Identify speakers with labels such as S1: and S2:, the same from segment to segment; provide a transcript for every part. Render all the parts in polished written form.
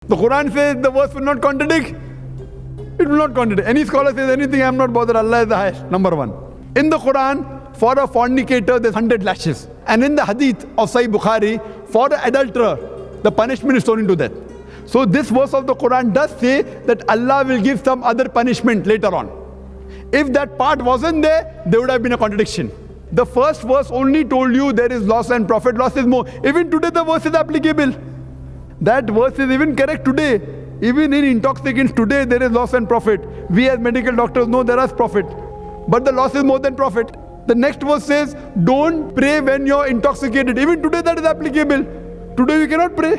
S1: The Quran says the verse will not contradict. It will not contradict. Any scholar says anything, I am not bothered. Allah is the highest. Number one. In the Quran, for a fornicator, there's 100 lashes. And in the hadith of Sahih Bukhari, for the adulterer, the punishment is thrown into death. So this verse of the Quran does say that Allah will give some other punishment later on. If that part wasn't there, there would have been a contradiction. The first verse only told you there is loss and profit. Loss is more. Even today the verse is applicable. That verse is even correct today. Even in intoxicants today there is loss and profit. We as medical doctors know there is profit. But the loss is more than profit. The next verse says, don't pray when you're intoxicated. Even today that is applicable. Today we cannot pray.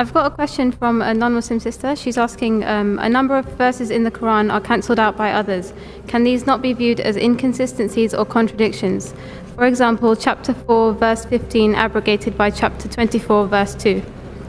S2: I've got a question from a non-Muslim sister. She's asking, a number of verses in the Quran are cancelled out by others. Can these not be viewed as inconsistencies or contradictions? For example, chapter 4 verse 15 abrogated by chapter 24 verse 2.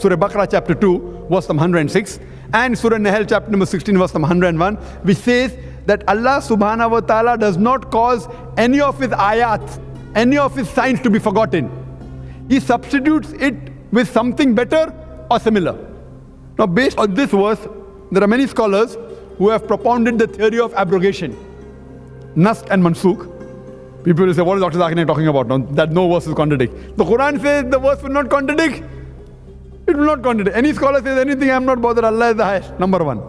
S1: Surah Baqarah chapter 2 verse number 106 and Surah Nahl chapter number 16 verse number 101, which says that Allah subhanahu wa ta'ala does not cause any of his ayat, any of his signs to be forgotten. He substitutes it with something better or similar. Now based on this verse, there are many scholars who have propounded the theory of abrogation, nask and mansukh. People will say, what is Dr. Zakir Naik talking about now? That no verse will contradict. The Quran says the verse will not contradict. It will not contradict. Any scholar says anything, I am not bothered. Allah is the highest. Number one.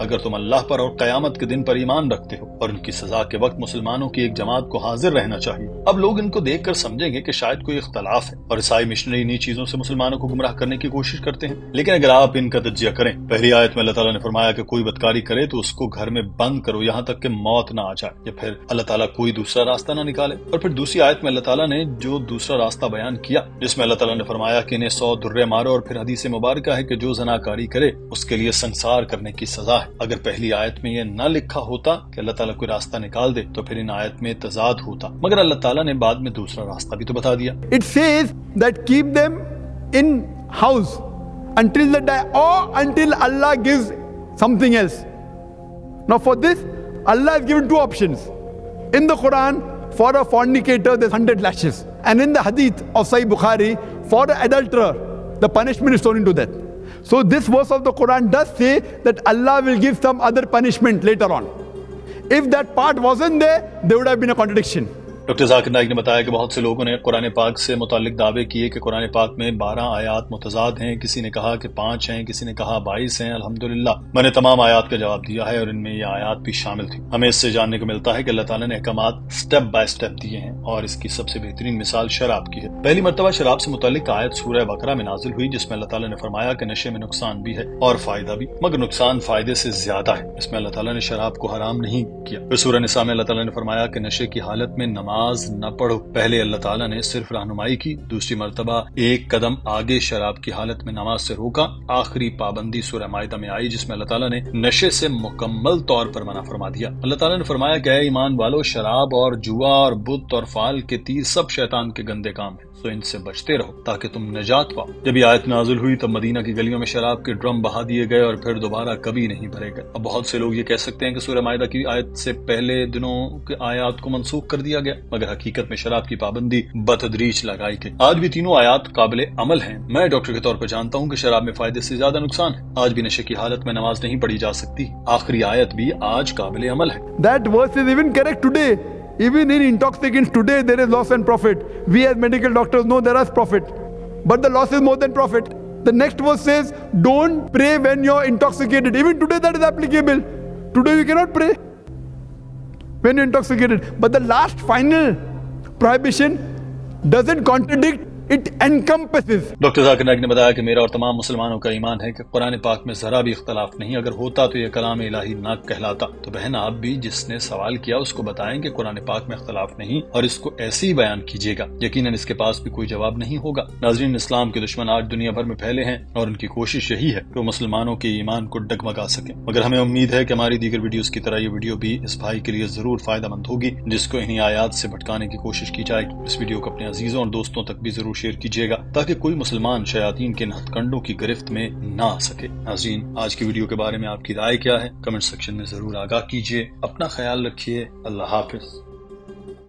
S3: اگر تم اللہ پر اور قیامت کے دن پر ایمان رکھتے ہو اور ان کی سزا کے وقت مسلمانوں کی ایک جماعت کو حاضر رہنا چاہیے۔ اب لوگ ان کو دیکھ کر سمجھیں گے کہ شاید کوئی اختلاف ہے اور عیسائی مشنری انہی چیزوں سے مسلمانوں کو گمراہ کرنے کی کوشش کرتے ہیں، لیکن اگر آپ ان کا تجزیہ کریں، پہلی آیت میں اللہ تعالیٰ نے فرمایا کہ کوئی بدکاری کرے تو اس کو گھر میں بند کرو یہاں تک کہ موت نہ آ جائے، یا پھر اللہ تعالیٰ کوئی دوسرا راستہ نہ نکالے، اور پھر دوسری آیت میں اللہ تعالیٰ نے جو دوسرا راستہ بیان کیا جس میں اللہ تعالیٰ نے فرمایا کہ انہیں 100 درے مارو، اور پھر حدیث مبارکہ ہے کہ جو زناکاری کرے اس کے لیے سنسار کرنے کی سزا ہے۔ اگر پہلی آیت میں یہ نہ لکھا ہوتا کہ اللہ تعالیٰ کوئی راستہ نکال دے تو پھر ان آیت میں تضاد ہوتا، مگر اللہ تعالیٰ نے بعد میں دوسرا راستہ بھی تو بتا دیا۔
S1: It says that keep them in house until they die or until Allah gives something else. Now for this, Allah has given two options. In the Quran, for a fornicator, there's 100 lashes. And in the hadith of Sahih Bukhari, for an adulterer, the punishment is thrown into death. So this verse of the Quran does say that Allah will give some other punishment later on. If that part wasn't there, there would have been a contradiction.
S3: Doctor Zakir Naik نے بتایا کہ بہت سے لوگوں نے قرآن پاک سے متعلق دعوے کیے کہ قرآن پاک میں 12 آیات متضاد ہیں، کسی نے کہا کہ 5 ہیں، کسی نے کہا 22 ہیں۔ الحمدللہ میں نے تمام آیات کا جواب دیا ہے اور ان میں یہ آیات بھی شامل تھی۔ ہمیں اس سے جاننے کو ملتا ہے کہ اللہ تعالیٰ نے احکامات سٹیپ بائی سٹیپ دیے ہیں، اور اس کی سب سے بہترین مثال شراب کی ہے۔ پہلی مرتبہ شراب سے متعلق آیت سورہ بقرہ میں نازل ہوئی جس میں اللہ تعالیٰ نے فرمایا کہ نشے میں نقصان بھی ہے اور فائدہ بھی، مگر نقصان فائدے سے زیادہ ہے۔ اس میں اللہ تعالیٰ نے شراب کو حرام نہیں کیا۔ پھر سورہ نساء میں اللہ تعالیٰ نے فرمایا کہ نشے کی حالت میں نماز نہ پڑھو۔ پہلے اللہ تعالیٰ نے صرف رہنمائی کی، دوسری مرتبہ ایک قدم آگے شراب کی حالت میں نماز سے روکا۔ آخری پابندی سورہ مائدہ میں آئی جس میں اللہ تعالیٰ نے نشے سے مکمل طور پر منع فرما دیا۔ اللہ تعالیٰ نے فرمایا کہ اے ایمان والو، شراب اور جوا اور بت اور فال کے تیر سب شیطان کے گندے کام ہیں، تو ان سے بچتے رہو تاکہ تم نجات پاؤ۔ جب یہ آیت نازل ہوئی تب مدینہ کی گلیوں میں شراب کے ڈرم بہا دیے گئے اور پھر دوبارہ کبھی نہیں بھرے گئے۔ اب بہت سے لوگ یہ کہہ سکتے ہیں کہ سورہ مائدہ کی آیت سے پہلے دنوں کے آیات کو منسوخ کر دیا گیا، مگر حقیقت میں شراب کی پابندی بتدریج لگائی گئی۔ آج بھی تینوں آیات قابل عمل ہیں۔ میں ڈاکٹر کے طور پر جانتا ہوں کہ شراب میں فائدے سے زیادہ نقصان ہے۔ آج بھی نشے کی حالت میں نماز نہیں پڑھی جا سکتی۔ آخری آیت بھی آج قابل عمل ہے۔
S1: That verse is even correct today. Even in intoxicants today there is loss and profit. We as medical doctors know there is profit, but the loss is more than profit. The next verse says don't pray when you're intoxicated. Even today that is applicable. Today you cannot pray when you're intoxicated, but the last final prohibition doesn't contradict, it encompasses.
S3: Doctor Zakir Naik نے بتایا کہ میرا اور تمام مسلمانوں کا ایمان ہے کہ قرآن پاک میں ذرا بھی اختلاف نہیں، اگر ہوتا تو یہ کلام الہی نہ کہلاتا۔ تو بہن آپ بھی جس نے سوال کیا اس کو بتائیں کہ قرآن پاک میں اختلاف نہیں اور اس کو ایسے ہی بیان کیجیے گا، یقیناً اس کے پاس بھی کوئی جواب نہیں ہوگا۔ ناظرین، اسلام کے دشمن آج دنیا بھر میں پھیلے ہیں اور ان کی کوشش یہی ہے کہ وہ مسلمانوں کے ایمان کو ڈگمگا سکیں، مگر ہمیں امید ہے کہ ہماری دیگر ویڈیوز کی طرح یہ ویڈیو بھی اس بھائی کے لیے ضرور فائدہ مند ہوگی جس کو انہی آیات سے بھٹکانے کی کوشش کی جائے گی۔ اس ویڈیو کو اپنے عزیزوں اور دوستوں تک بھی ضرور شیئر کیجیے گا تاکہ کوئی مسلمان شیاطین کے ہتھ کنڈوں کی گرفت میں نہ آ سکے۔ ناظرین، آج کی ویڈیو کے بارے میں آپ کی رائے کیا ہے؟ کمنٹ سیکشن میں ضرور آگاہ کیجیے۔ اپنا خیال رکھیے۔ اللہ حافظ۔